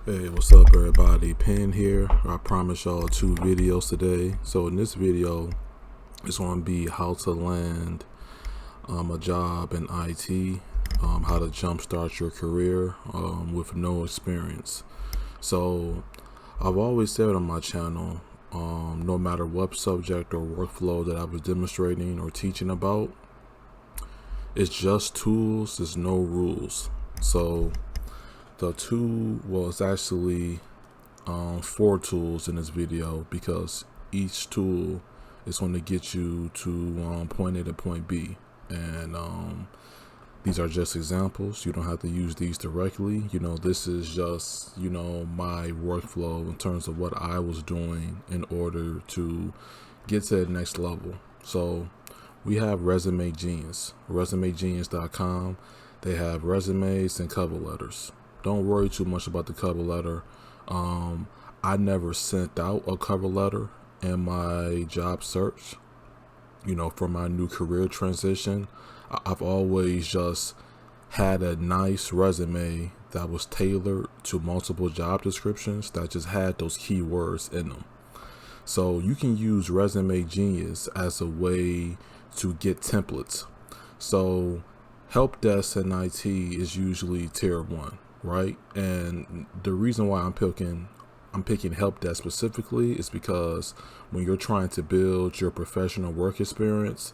Hey, what's up everybody? Pen here. I promise y'all 2 videos today. So in this video, it's going to be how to land a job in IT, how to jumpstart your career with no experience. So I've always said on my channel, no matter what subject or workflow that I was demonstrating or teaching about, it's just tools, there's no rules. So the it's actually 4 tools in this video, because each tool is going to get you to point A to point B, and these are just examples. You don't have to use these directly. This is just my workflow in terms of what I was doing in order to get to the next level. So we have Resume Genius, resumegenius.com. They have resumes and cover letters. Don't worry too much about the cover letter. I never sent out a cover letter in my job search, for my new career transition. I've always just had a nice resume that was tailored to multiple job descriptions that just had those keywords in them. So you can use Resume Genius as a way to get templates. So help desk in IT is usually tier 1, right? And the reason why I'm picking help desk specifically is because when you're trying to build your professional work experience,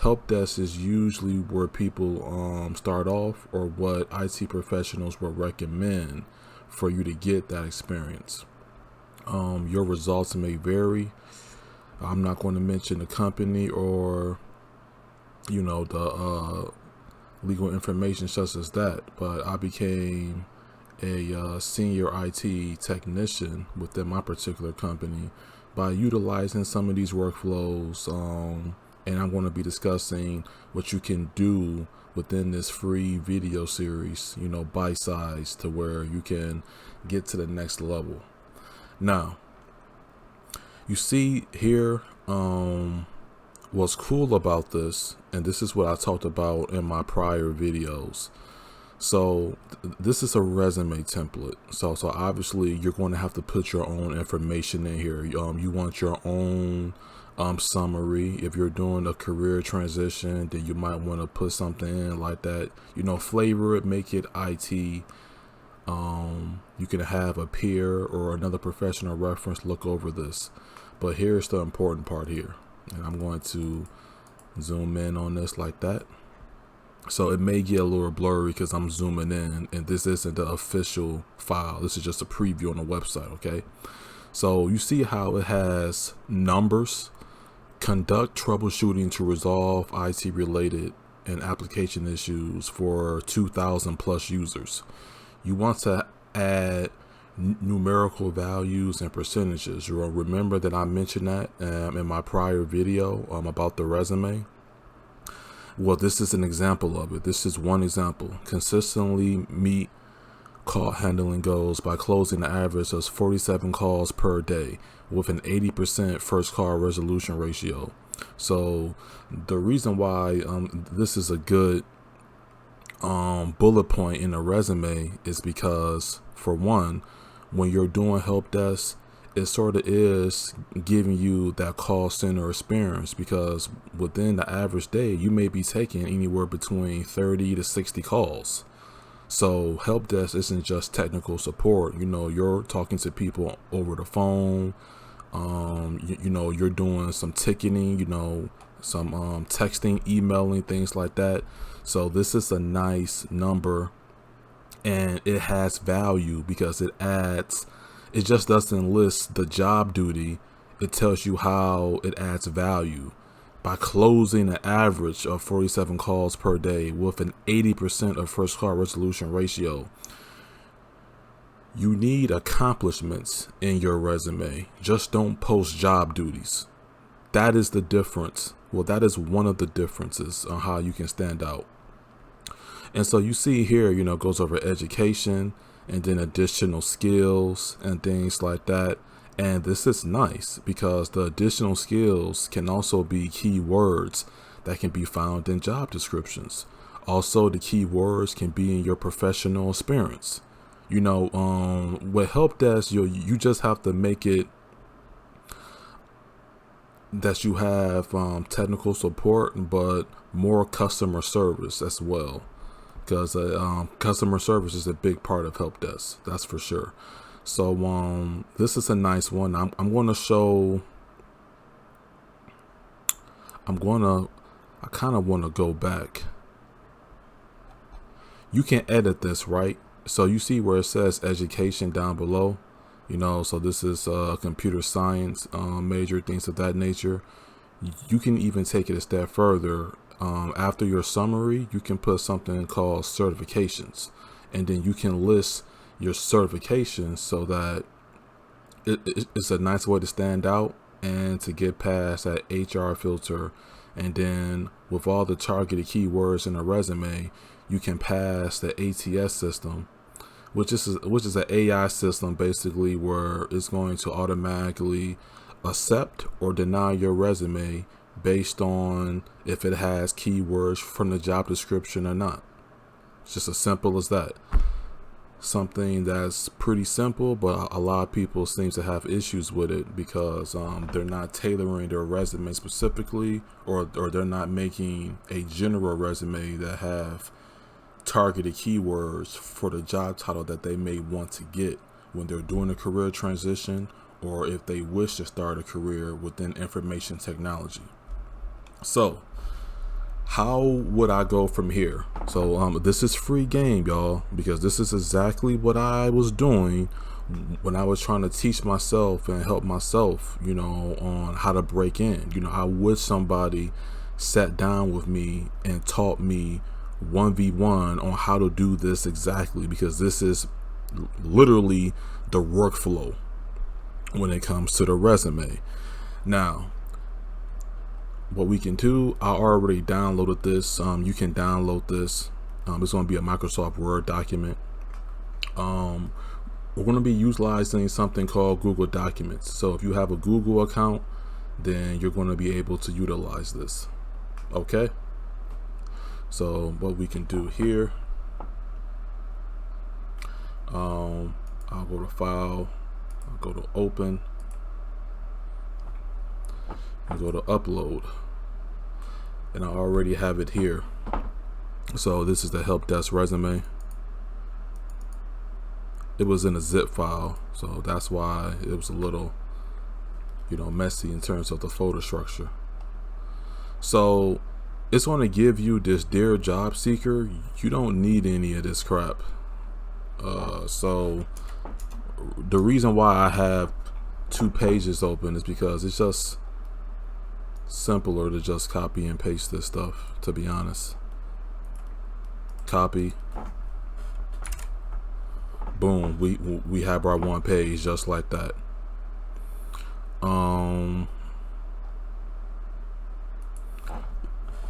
help desk is usually where people start off, or what IT professionals will recommend for you to get that experience. Your results may vary. I'm not going to mention the company or the legal information such as that, but I became a senior IT technician within my particular company by utilizing some of these workflows, and I'm going to be discussing what you can do within this free video series, bite size, to where you can get to the next level. Now, you see here, what's cool about this, and this is what I talked about in my prior videos. So this is a resume template. So obviously you're going to have to put your own information in here. You want your own summary. If you're doing a career transition, then you might want to put something in like that. Flavor it, make it IT. You can have a peer or another professional reference look over this. But here's the important part here. And I'm going to zoom in on this like that. So it may get a little blurry because I'm zooming in, and this isn't the official file. This is just a preview on the website, okay? So you see how it has numbers: conduct troubleshooting to resolve IT related and application issues for 2,000 plus users. You want to add numerical values and percentages. You'll remember that I mentioned that in my prior video about the resume. Well, this is an example of it. This is one example. Consistently meet call handling goals by closing the average of 47 calls per day with an 80% first call resolution ratio. So the reason why this is a good bullet point in a resume is because, for one, when you're doing help desk, it sort of is giving you that call center experience, because within the average day, you may be taking anywhere between 30 to 60 calls. So help desk isn't just technical support. You're talking to people over the phone. You're doing some ticketing, some texting, emailing, things like that. So this is a nice number, and it has value because it just doesn't list the job duty. It tells you how it adds value by closing an average of 47 calls per day with an 80% of first call resolution ratio. You need accomplishments in your resume. Just don't post job duties. That is the difference. Well, that is one of the differences on how you can stand out. And so you see here, goes over education and then additional skills and things like that. And this is nice because the additional skills can also be keywords that can be found in job descriptions. Also, the keywords can be in your professional experience. You know, with help desk, you just have to make it that you have technical support, but more customer service as well, because customer service is a big part of help desk. That's for sure. So this is a nice one. I'm going to show. I kind of want to go back. You can edit this, right? So you see where it says education down below, you know, so this is computer science major, things of that nature. You can even take it a step further. After your summary, you can put something called certifications, and then you can list your certifications so that it's a nice way to stand out and to get past that HR filter. And then with all the targeted keywords in a resume, you can pass the ATS system, which is an AI system basically, where it's going to automatically accept or deny your resume based on if it has keywords from the job description or not. It's just as simple as that. Something that's pretty simple, but a lot of people seem to have issues with it because they're not tailoring their resume specifically, or they're not making a general resume that have targeted keywords for the job title that they may want to get when they're doing a career transition, or if they wish to start a career within information technology. So how would I go from here? So this is free game, y'all, because this is exactly what I was doing when I was trying to teach myself and help myself, you know, on how to break in. You know, I wish somebody sat down with me and taught me 1v1 on how to do this exactly, because this is literally the workflow when it comes to the resume. Now, what we can do, I already downloaded this. You can download this. It's going to be a Microsoft Word document. We're going to be utilizing something called Google Documents. So if you have a Google account, then you're going to be able to utilize this. Okay. So what we can do here, I'll go to File, I'll go to Open, and go to Upload, and I already have it here. So this is the help desk resume. It was in a zip file, so that's why it was a little, you know, messy in terms of the folder structure. So it's going to give you this Dear Job Seeker. You don't need any of this crap. So the reason why I have 2 pages open is because it's just simpler to just copy and paste this stuff, to be honest. Copy, boom, we have our 1 page just like that.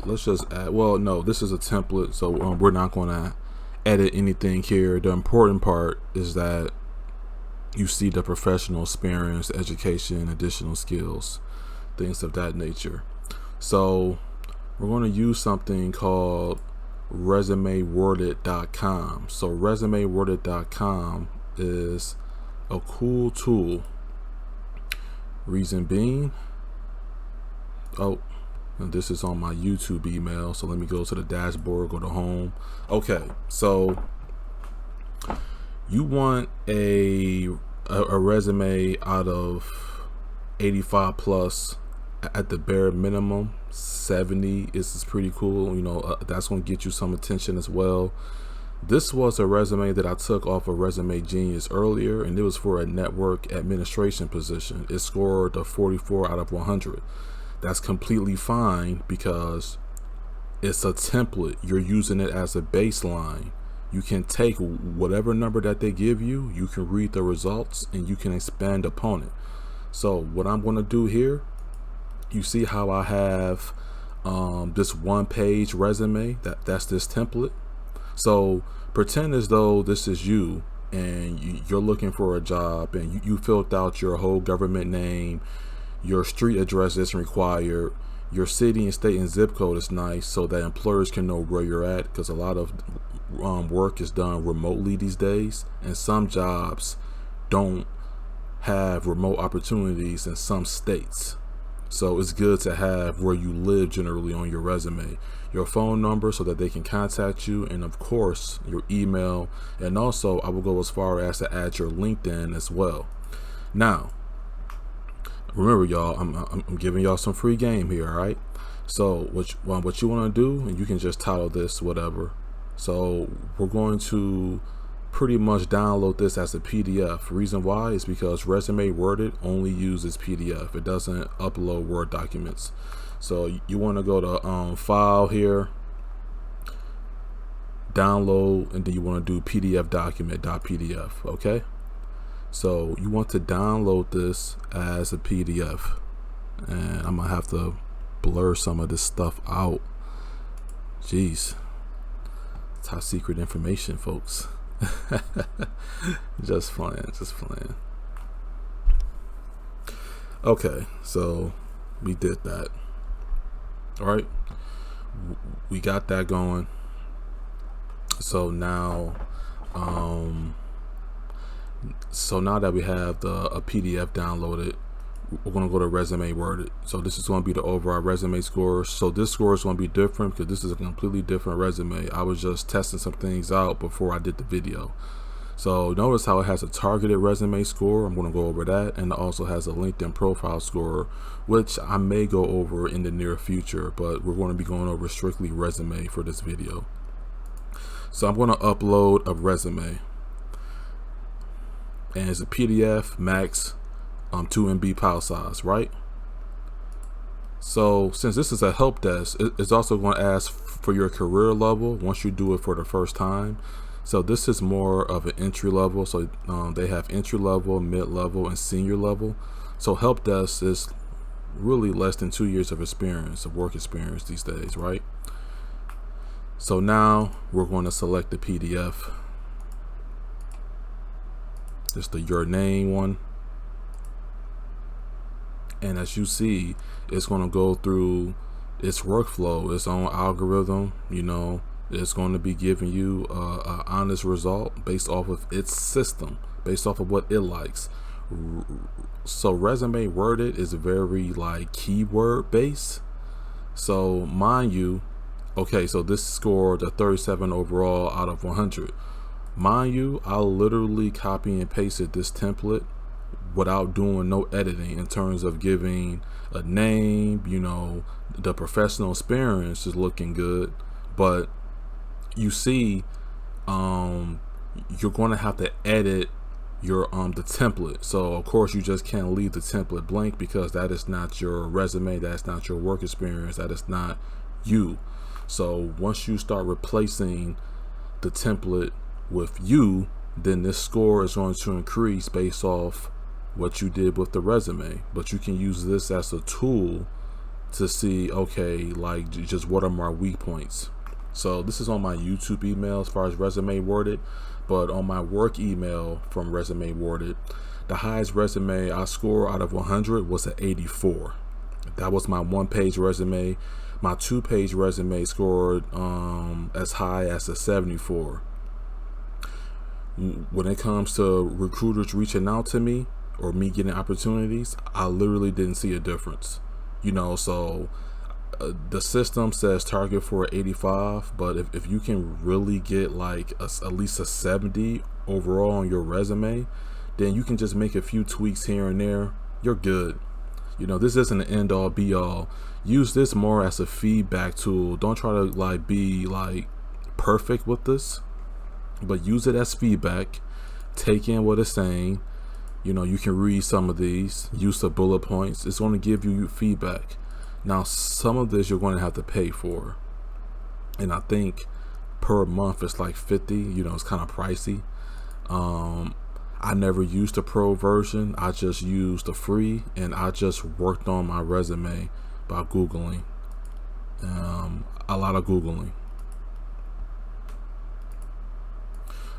Let's just add, well, no, this is a template, so we're not going to edit anything here. The important part is that you see the professional experience, education, additional skills, things of that nature. So we're going to use something called resumeworded.com. So resumeworded.com is a cool tool. Reason being, and this is on my YouTube email, so let me go to the dashboard, go to home. Okay, so you want a resume out of 85 plus at the bare minimum. 70 is pretty cool, you know. That's going to get you some attention as well. This was a resume that I took off of Resume Genius earlier, and it was for a network administration position. It scored a 44 out of 100. That's completely fine because it's a template. You're using it as a baseline. You can take whatever number that they give you, you can read the results, and you can expand upon it. So what I'm going to do here, you see how I have this 1 page resume, that's this template. So pretend as though this is you and you're looking for a job, and you filled out your whole government name, your street address is required, your city and state and zip code is nice so that employers can know where you're at, because a lot of work is done remotely these days, and some jobs don't have remote opportunities in some states. So it's good to have where you live generally on your resume, your phone number so that they can contact you, and of course your email, and also I will go as far as to add your LinkedIn as well. Now remember, y'all, I'm giving y'all some free game here, all right? So what you want to do, and you can just title this whatever. So we're going to pretty much download this as a PDF. Reason why is because Resume Worded only uses PDF. It doesn't upload Word documents. So you want to go to file here, download, and then you want to do PDF document.pdf. Okay, so you want to download this as a PDF, and I'm gonna have to blur some of this stuff out. Jeez, top secret information, folks. just playing. Okay, so we did that. All right, we got that going. So now that we have a PDF downloaded, we're going to go to Resume Worded. So this is going to be the overall resume score. So this score is going to be different because this is a completely different resume. I was just testing some things out before I did the video. So notice how it has a targeted resume score. I'm going to go over that, and it also has a LinkedIn profile score, which I may go over in the near future, but we're going to be going over strictly resume for this video. So I'm going to upload a resume, and it's a PDF, max 2 MB file size, right? So since this is a help desk, it's also going to ask for your career level once you do it for the first time. So this is more of an entry level. So they have entry level, mid level, and senior level. So help desk is really less than 2 years of experience, of work experience these days, right? So now we're going to select the PDF. Just the your name one. And as you see, it's going to go through its workflow, its own algorithm. You know, it's going to be giving you an honest result based off of its system, based off of what it likes. So Resume Worded is very like keyword based. So mind you, okay, so this scored a 37 overall out of 100. Mind you, I literally copy and pasted this template without doing no editing in terms of giving a name. You know, the professional experience is looking good, but you see, you're going to have to edit your the template. So of course you just can't leave the template blank because that is not your resume, that's not your work experience, that is not you. So once you start replacing the template with you, then this score is going to increase based off what you did with the resume. But you can use this as a tool to see, okay, like just what are my weak points. So this is on my YouTube email as far as Resume Worded, but on my work email from Resume Worded, the highest resume I score out of 100 was an 84. That was my 1-page resume. My 2-page resume scored as high as a 74. When it comes to recruiters reaching out to me or me getting opportunities, I literally didn't see a difference. You know, so the system says target for 85, but if you can really get like at least a 70 overall on your resume, then you can just make a few tweaks here and there. You're good. You know, this isn't an end all be all. Use this more as a feedback tool. Don't try to like be like perfect with this, but use it as feedback. Take in what it's saying. You know, you can read some of these, use the bullet points. It's going to give you feedback. Now, some of this you're going to have to pay for, and I think per month it's like 50. You know, it's kind of pricey. I never used the pro version. I just used the free, and I just worked on my resume by Googling, a lot of Googling.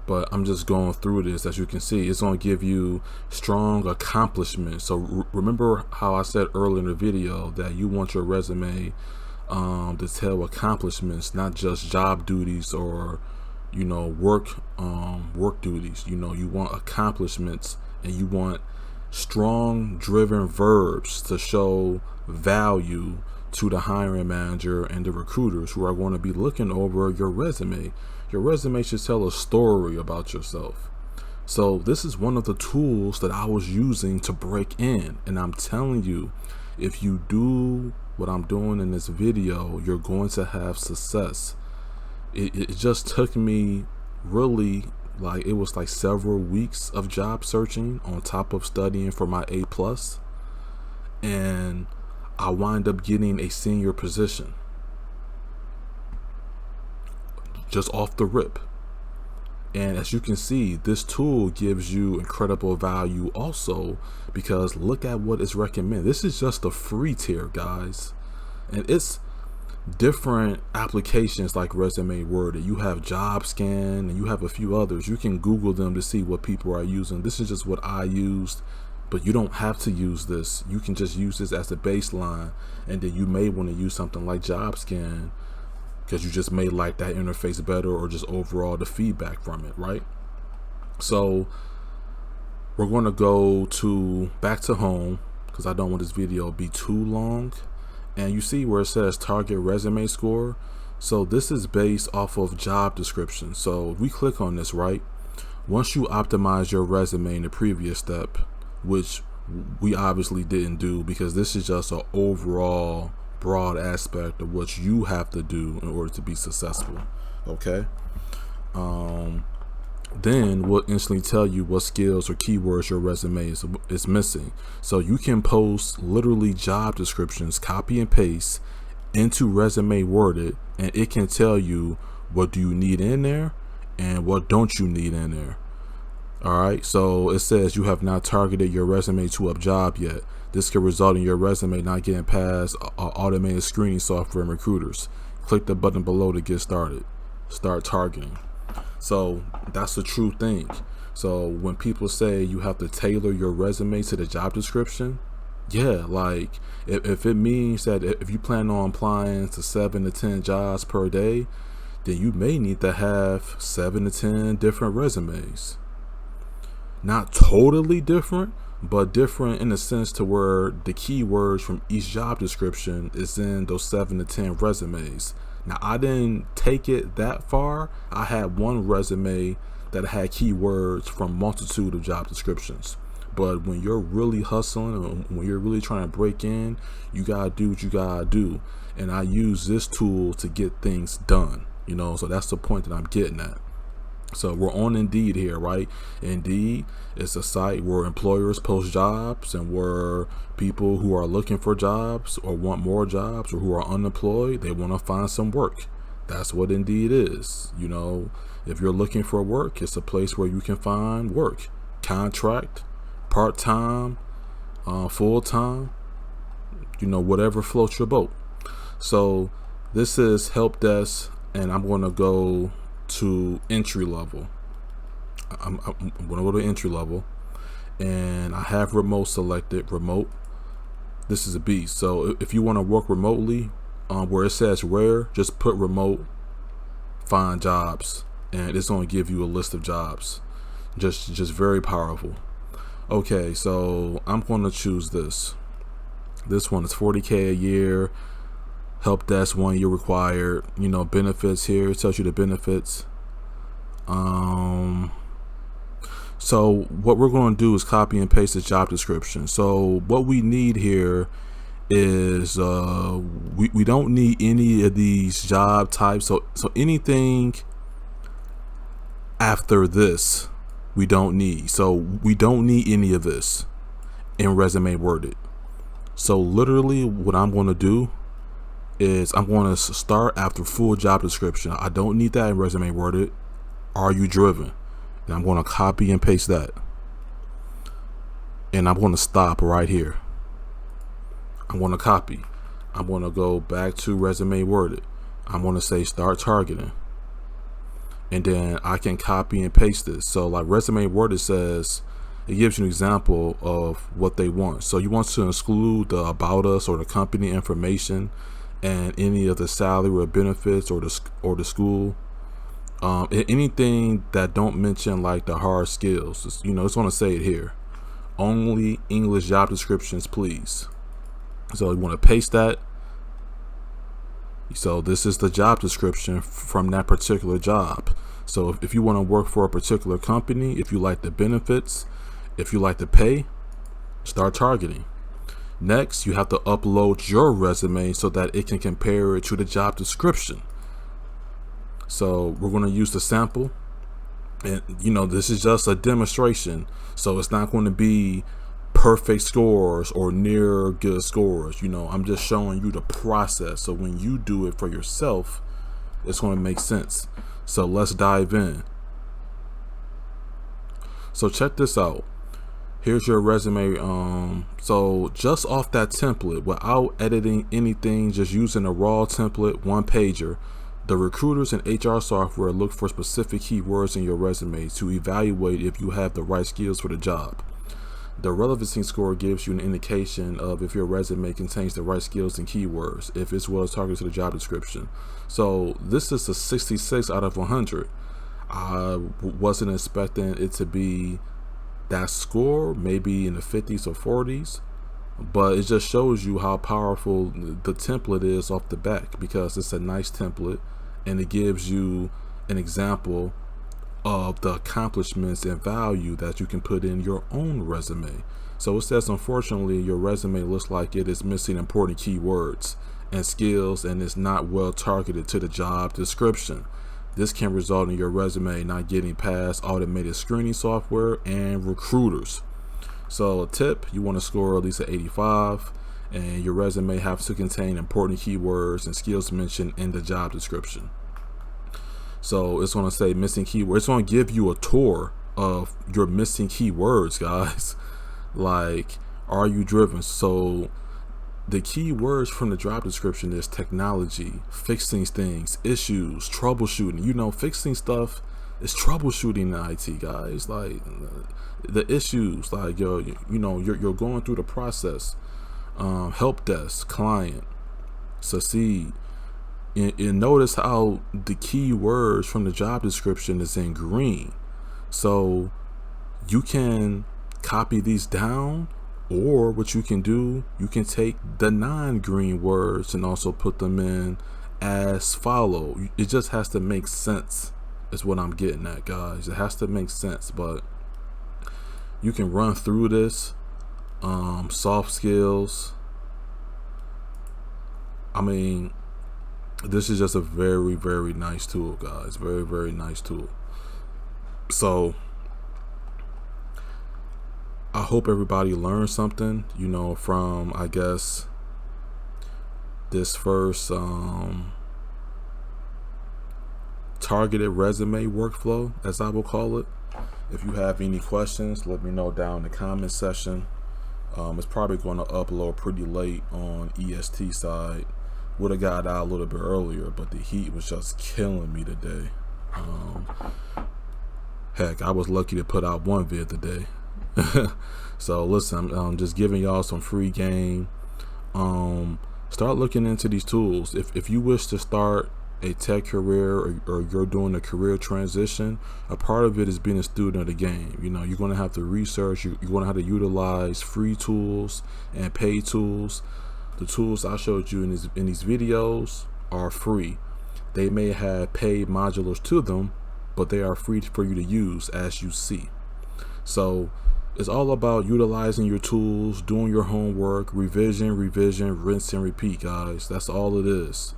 But I'm just going through this. As you can see, it's going to give you strong accomplishments. So remember how I said earlier in the video that you want your resume to tell accomplishments, not just job duties or work duties. You want accomplishments, and you want strong driven verbs to show value to the hiring manager and the recruiters who are going to be looking over your resume. Your resume should tell a story about yourself. So this is one of the tools that I was using to break in, and I'm telling you, if you do what I'm doing in this video, you're going to have success. It just took me really, it was like several weeks of job searching on top of studying for my A+, and I wind up getting a senior position just off the rip. And as you can see, this tool gives you incredible value also, because look at what is recommended. This is just a free tier, guys, and it's different applications like Resume Worded. You have JobScan, and you have a few others. You can Google them to see what people are using. This is just what I used, but you don't have to use this. You can just use this as a baseline, and then you may want to use something like JobScan because you just may like that interface better, or just overall the feedback from it, right? So we're going to go back to home because I don't want this video to be too long. And you see where it says target resume score. So this is based off of job description. So we click on this, right? Once you optimize your resume in the previous step, which we obviously didn't do because this is just an overall broad aspect of what you have to do in order to be successful. Okay. Then we'll instantly tell you what skills or keywords your resume is missing. So you can post literally job descriptions, copy and paste into Resume Worded, and it can tell you what do you need in there and what don't you need in there. All right, so it says you have not targeted your resume to a job yet. This could result in your resume not getting past automated screening software and recruiters. Click the button below to get started. Start targeting. So that's the true thing. So when people say you have to tailor your resume to the job description, yeah, like if it means that if you plan on applying to 7 to 10 jobs per day, then you may need to have 7 to 10 different resumes. Not totally different, but different in the sense to where the keywords from each job description is in those 7 to 10 resumes. Now, I didn't take it that far. I had one resume that had keywords from multitude of job descriptions. But when you're really hustling, when you're really trying to break in, you gotta do what you gotta do. And I use this tool to get things done, so that's the point that I'm getting at. So we're on Indeed here, right? Indeed is a site where employers post jobs, and where people who are looking for jobs or want more jobs or who are unemployed, they want to find some work. That's what Indeed is. If you're looking for work, it's a place where you can find work, contract, part-time, full-time, whatever floats your boat. So this is help desk, and I'm going to go to entry level. I'm gonna go to entry level, and I have remote selected. Remote, this is a beast. So if you want to work remotely, where it says where, just put remote, find jobs, and it's going to give you a list of jobs. Just very powerful. Okay, so I'm going to choose this one is $40K a year. Help desk, 1 year required. Benefits here, it tells you the benefits. So what we're going to do is copy and paste the job description. So what we need here is we don't need any of these job types. So anything after this we don't need. So we don't need any of this in Resume Worded. So literally what I'm going to do is I'm going to start after full job description. I don't need that in Resume Worded. Are you driven? And I'm going to copy and paste that. And I'm going to stop right here. I'm going to copy. I'm going to go back to Resume Worded. I'm going to say start targeting. And then I can copy and paste this. So like Resume Worded says, it gives you an example of what they want. So you want to exclude the about us or the company information, and any of the salary or benefits or the school Anything that don't mention like the hard skills, just want to say it here. Only English job descriptions, please. So you want to paste that. So this is the job description from that particular job. So if you want to work for a particular company, if you like the benefits, if you like the pay, start targeting. Next, you have to upload your resume so that it can compare it to the job description. So we're going to use the sample, and this is just a demonstration, so it's not going to be perfect scores or near good scores. I'm just showing you the process, so when you do it for yourself, it's going to make sense. So let's dive in. So check this out. Here's your resume. So just off that template, without editing anything, just using a raw template, one pager, the recruiters and HR software look for specific keywords in your resume to evaluate if you have the right skills for the job. The relevancy score gives you an indication of if your resume contains the right skills and keywords, if it's well targeted to the job description. So this is a 66 out of 100. I wasn't expecting it to be that score, maybe in the 50s or 40s, but it just shows you how powerful the template is off the back, because it's a nice template and it gives you an example of the accomplishments and value that you can put in your own resume. So it says, unfortunately, your resume looks like it is missing important keywords and skills and is not well targeted to the job description. This can result in your resume not getting past automated screening software and recruiters. So a tip, you want to score at least an 85, and your resume has to contain important keywords and skills mentioned in the job description. So it's going to say missing keywords. It's going to give you a tour of your missing keywords, guys. Like, are you driven? So the keywords from the job description is technology, fixing things, issues, troubleshooting. Fixing stuff is troubleshooting in IT, guys. Like the issues, like you're going through the process. Help desk, client, succeed. And notice how the keywords from the job description is in green. So you can copy these down, or what you can do, you can take the non-green words and also put them in as follow. It just has to make sense, is what I'm getting at, guys. It has to make sense, but you can run through this. Soft skills. I mean, this is just a very, very nice tool, guys. Very, very nice tool. So I hope everybody learned something, from, I guess, this first targeted resume workflow, as I will call it. If you have any questions, let me know down in the comment section. It's probably going to upload pretty late on EST side. Would have got out a little bit earlier, but the heat was just killing me today. Heck, I was lucky to put out one vid today. So listen, I'm just giving y'all some free game. Start looking into these tools. If you wish to start a tech career, or you're doing a career transition, a part of it is being a student of the game. You're going to have to research. You're going to have to utilize free tools and paid tools. The tools I showed you in these videos are free. They may have paid modules to them, but they are free for you to use, as you see. So it's all about utilizing your tools, doing your homework, revision, rinse and repeat, guys. That's all it is.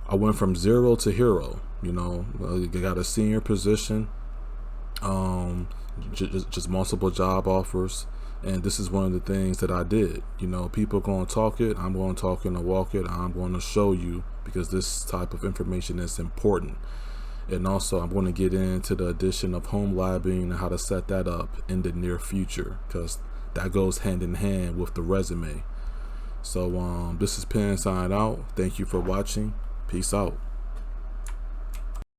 I went from 0 to hero. I got a senior position, just multiple job offers. And this is one of the things that I did. People going to talk it. I'm going to talk it and walk it. I'm going to show you, because this type of information is important. And also, I'm going to get into the addition of home labbing and how to set that up in the near future, because that goes hand in hand with the resume. So this is Penn signing out. Thank you for watching. Peace out.